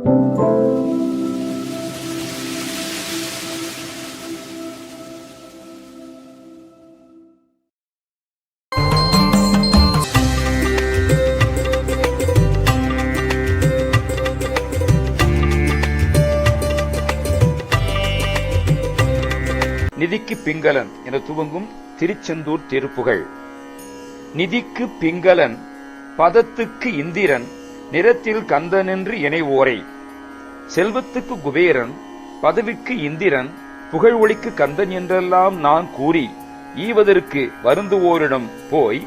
நிதிக்கு பிங்களன் என துவங்கும் திருச்செந்தூர் திருப்புகழ். நிதிக்கு பிங்களன் பதத்துக்கு இந்திரன் நிறத்தில் கந்தனென்று இணைவோரை, செல்வத்துக்கு குபேரன் பதவிக்கு இந்திரன் புகழ் ஒளிக்கு கந்தன் என்றெல்லாம் நான் கூறி ஈவதற்கு வருந்துவோரிடம் போய்,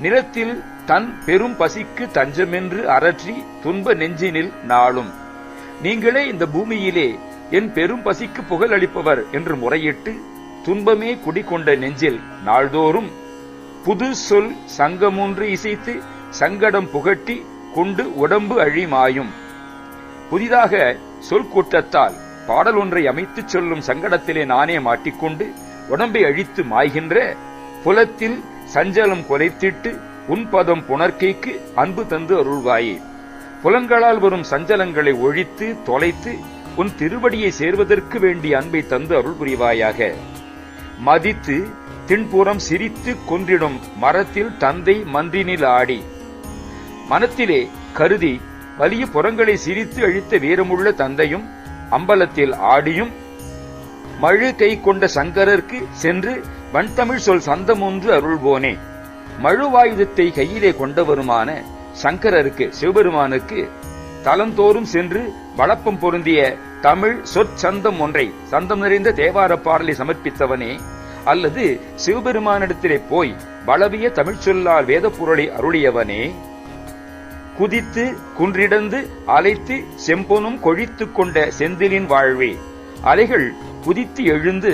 நிறத்தில் தன் பெரும் பசிக்கு தஞ்சமென்று அரற்றி துன்ப நெஞ்சினில் நாளும் நீங்களே இந்த பூமியிலே என் பெரும் பசிக்கு புகழ் அளிப்பவர் என்று முறையிட்டு துன்பமே குடிகொண்ட நெஞ்சில் நாள்தோறும் புது சொல் சங்கமொன்று இசைத்து சங்கடம் புகட்டி கொண்டு உடம்பு அழிமாயும். புதிதாக சொல் கூட்டத்தால் பாடல் ஒன்றை அமைத்துச் சொல்லும் சங்கடத்திலே நானே மாட்டிக்கொண்டு உடம்பை அழித்து மாய்கின்ற புலத்தில் சஞ்சலம் குலைத்திட்டு உன்பதம் புணர்க்கைக்கு அன்பு தந்து அருள்வாயே. புலன்களால் வரும் சஞ்சலங்களை ஒழித்து தொலைத்து உன் திருவடியை சேர்வதற்கு வேண்டிய அன்பை தந்து அருள் புரிவாயாக. மதித்து தின்புறம் சிரித்து கொன்றிடும் மரத்தில் தந்தை மன்றினில் ஆடி, மனத்திலே கருதி வலிய புறங்களை சிரித்து அழித்த வீரமுள்ள தந்தையும் அம்பலத்தில் ஆடியும், மழு கை கொண்ட சங்கரருக்கு சென்று வன்தமிழ் சொல் சந்தம் ஒன்று அருள்வோனே. மழுவாயுதத்தை கையிலே கொண்டவருமான சங்கரருக்கு சிவபெருமானுக்கு தலந்தோறும் சென்று வளப்பம் பொருந்திய தமிழ் சொற்சந்தம் ஒன்றை, சந்தம் நிறைந்த தேவார பாடலை சமர்ப்பித்தவனே, அல்லது சிவபெருமானிடத்திலே போய் வளவிய தமிழ் சொல்லால் வேத பொருளை அருளியவனே, குதித்து குன்றிடந்து அலைத்து செம்பொனும் கொழித்துக் கொண்ட செந்திலின் வாழ்வே. அலைகள் குதித்து எழுந்து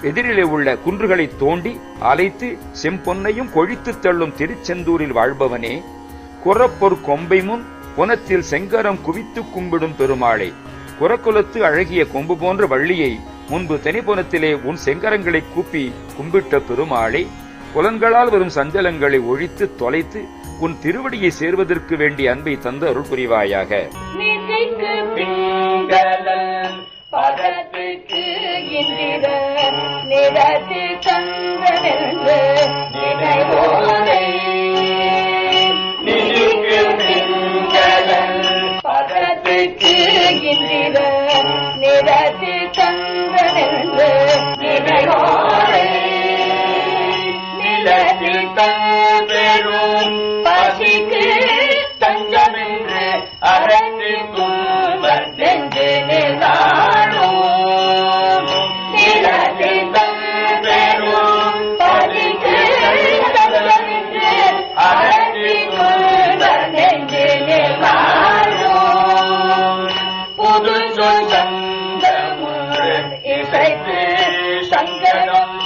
எதிரிலே உள்ள குன்றுகளை தோண்டி அலைத்து செம்பொன்னையும் கொழித்து தள்ளும் திருச்செந்தூரில் வாழ்பவனே, குறப்பொற் கொம்பை முன் புனத்தில் செங்கரம் குவித்து கும்பிடும் பெருமாளை, குறக்குலத்து அழகிய கொம்பு போன்ற வள்ளியை முன்பு தனிப்புனத்திலே உன் செங்கரங்களை கூப்பி கும்பிட்ட பெருமாளை, புலன்களால் வரும் சஞ்சலங்களை ஒழித்து தொலைத்து உன் திருவடியை சேர்வதற்கு வேண்டிய அன்பை தந்து அருள் புரிவாயாக. பசிக்கு தஞ்சமென்று அரற்றி சங்கரம்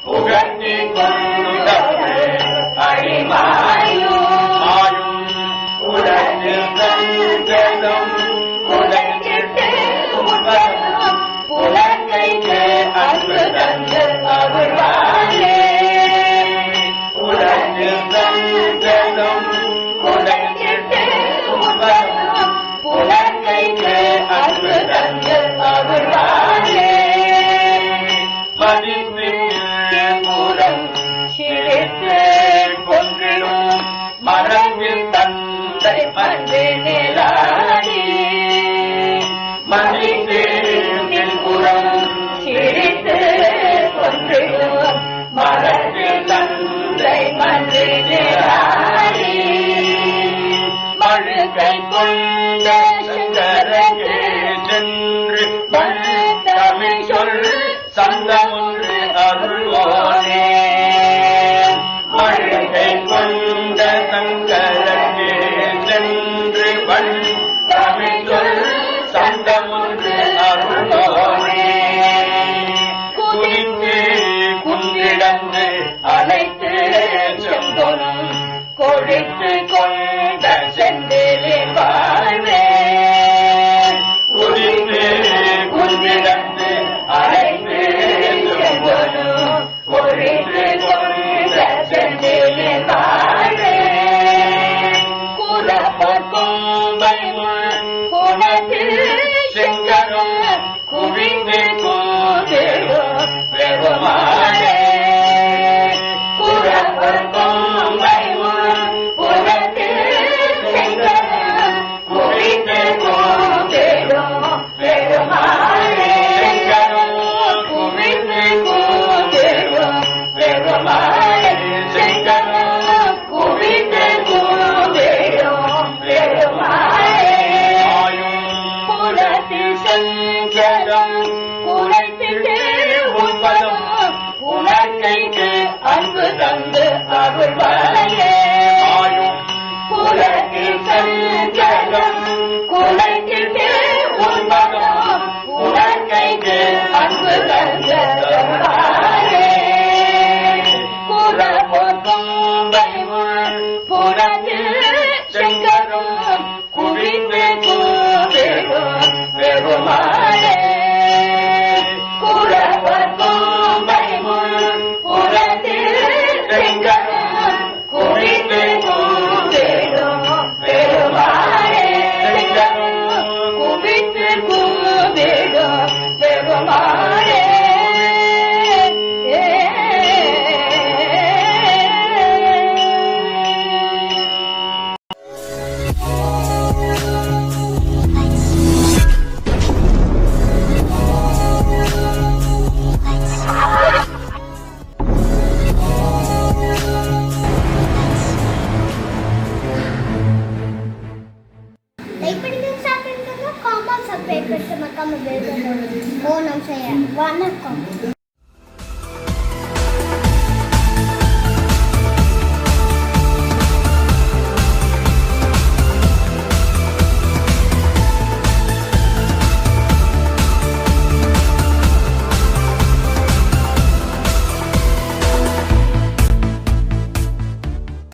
புகட்டி கொண்டு அழிமாயோ மரங்கில் தந்தை மன்றினிலாடி மணித்தேனில் புறம் சிரித்து கொன்றிடும் மரங்கில் தந்தை மன்றினிலாடி மழுக்கை கொண்ட சங்கரங்கே சென்று தமிழ் சொல் சந்தமொன்று அருள்வோனே மழுக்கை கொண்ட சங்கரங்கே சென்று தமிழ் சொல் சந்தமொன்று அருள்வோனே குதித்து குந்திடந்து அழைத்து செம்பொனும் கொழித்து கொண்ட செந்திலின் வாழ்வே குதித்து குந்திடந்து அழைத்து சஞ்சலம் குறைத்திட்டு உண்பதும் உணர்க்கைக்கு அன்பு தந்து அருள்வாயே உலகு சஞ்சலம் குறைத்திட்டு உண்பதும் உணர்க்கைக்கு அன்பு தந்து அருள்வாயே குலபோக்கும் புறத்தில் செங்கரும் குவிந்து கூவிடும் பெருமாளே குலபோக்கும் புறத்தில் செங்கரும் குவிந்து கூவிடும் பெருமாளே குவித்து கூவிடும் பெருமாளே வணக்கம்.